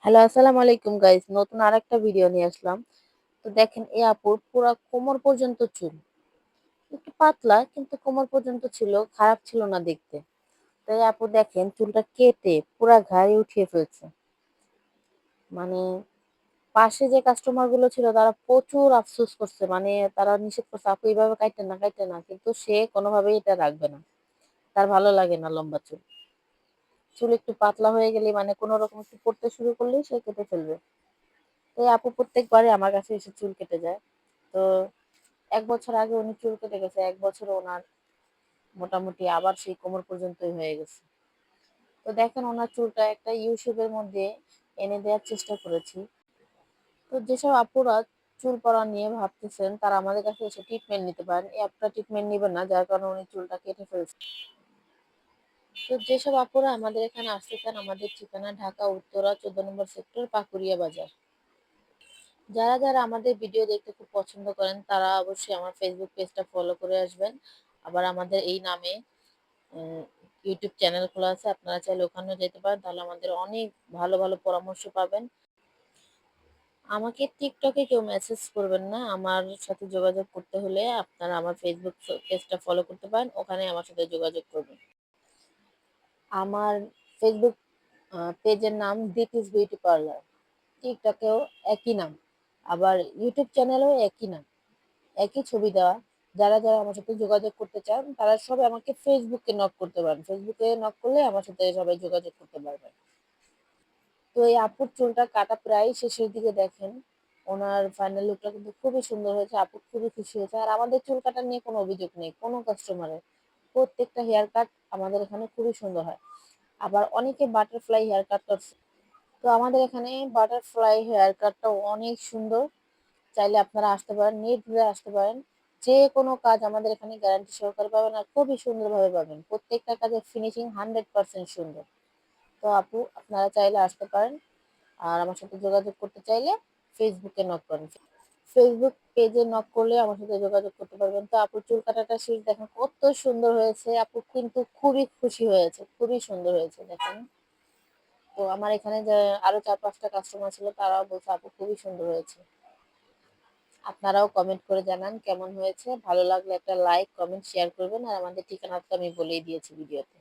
Hello, আসসালামু আলাইকুম guys. নতুন আরেকটা ভিডিও নিয়ে আসলাম। তো দেখেন এই আপুর পুরা কোমর পর্যন্ত চুল। একটু পাতলা কিন্তু কোমর পর্যন্ত ছিল, খারাপ ছিল না দেখতে। তো এই আপু দেখেন চুলটা কেটে পুরা ঘাড়ে উঠিয়ে ফেলছে। মানে পাশে যে কাস্টমার গুলো ছিল তারা প্রচুর আফসোস করছে। মানে তারা নিষেধ করছে আপু এইভাবে কাইটেন না, কাইটেন না। কিন্তু সে কোনোভাবেই এটা রাখবে না। তার ভালো লাগে না লম্বা চুল। চুল একটু পাতলা হয়ে গেলে মানে কোনো রকম একটু পড়তে শুরু করলেই সে কেটে ফেলবে। তো এই আপু প্রত্যেকবারে আমার কাছে এসে চুল কেটে যায়। তো ১ বছর আগে উনি চুল কেটে গেছে। ১ বছরে উনার মোটামুটি আবার সেই কোমর পর্যন্তই হয়ে গেছে। তো দেখেন উনার চুলটা একটা ইউ শেপের মধ্যে এনে দেওয়ার চেষ্টা করেছি। তো যেসব আপুরা চুল পড়া নিয়ে ভাবতেছেন তারা আমাদের কাছে এসে ট্রিটমেন্ট নিতে পারেন। এই আপুটা ট্রিটমেন্ট নিবেন না যার কারণে উনি চুলটা কেটে ফেলছে। তো যেসব আপুরা আমাদের এখানে আসতে চান আমাদের ঠিকানা ঢাকা উত্তরা ১৪ নম্বর সেক্টর পাকুড়িয়া বাজার। যারা আমাদের ভিডিও দেখতে খুব পছন্দ করেন তারা অবশ্যই আমার ফেসবুক পেজটা ফলো করে আসবেন। আবার আমাদের এই নামে ইউটিউব চ্যানেল খোলা আছে, আপনারা চাইলে ওখানেও যেতে পারেন, তাহলে আমাদের অনেক ভালো ভালো পরামর্শ পাবেন। আমাকে টিকটকে কেউ মেসেজ করবেন না, আমার সাথে যোগাযোগ করতে হলে আপনারা আমার ফেসবুক পেজটা ফলো করতে পারেন, ওখানে আমার সাথে যোগাযোগ করবেন। আমার ফেসবুক পেজের নাম দিতিস বিউটি পার্লার, টিকটকেও একই নাম, আবার ইউটিউব চ্যানেলেও একই নাম, একই ছবি দেওয়া। যারা আমার সাথে যোগাযোগ করতে চান তারা সবাই আমাকে ফেসবুকে নক করতে পারেন, ফেসবুকে নক করলে আমার সাথে সবাই যোগাযোগ করতে পারবেন। তো এই আপুর চুলটা কাটা প্রায় শেষের দিকে দেখেন, ওনার ফাইনাল লুকটা কিন্তু খুবই সুন্দর হয়েছে, আপু খুবই খুশি হয়েছে। আর আমাদের চুল কাটা নিয়ে কোনো অভিযোগ নেই কোনো কাস্টমারের, প্রত্যেকটা হেয়ার কাট আমাদের এখানে খুবই সুন্দর হয়। আবার অনেকে বাটারফ্লাই হেয়ার কাট করছে, তো আমাদের এখানে বাটারফ্লাই হেয়ার কাটটা অনেক সুন্দর। চাইলে আপনারা আসতে পারেন, নির্দ্বিধায় আসতে পারেন। যে কোনো কাজ আমাদের এখানে গ্যারান্টি সহকারে পাবেন আর খুবই সুন্দরভাবে পাবেন। প্রত্যেকটা কাজের ফিনিশিং 100% সুন্দর। তো আপু আপনারা চাইলে আসতে পারেন। আর আমার সাথে যোগাযোগ করতে চাইলে ফেসবুকে নক করেন। ফেসবুক পেজে নক করলে আমার সাথে যোগাযোগ করতে পারবেন। তো আপুর চুল কাটাটা শেষ দেখেন কত সুন্দর হয়েছে। আপু কিন্তু খুবই খুশি হয়েছে, খুবই সুন্দর হয়েছে দেখেন। তো আমার এখানে যে আরো ৪-৫টা কাস্টমার ছিল তারাও বলছে আপু খুবই সুন্দর হয়েছে। আপনারাও কমেন্ট করে জানান কেমন হয়েছে। ভালো লাগলে একটা লাইক, কমেন্ট, শেয়ার করবেন। আর আমাদের ঠিকানা তো আমি বলেই দিয়েছি ভিডিওতে।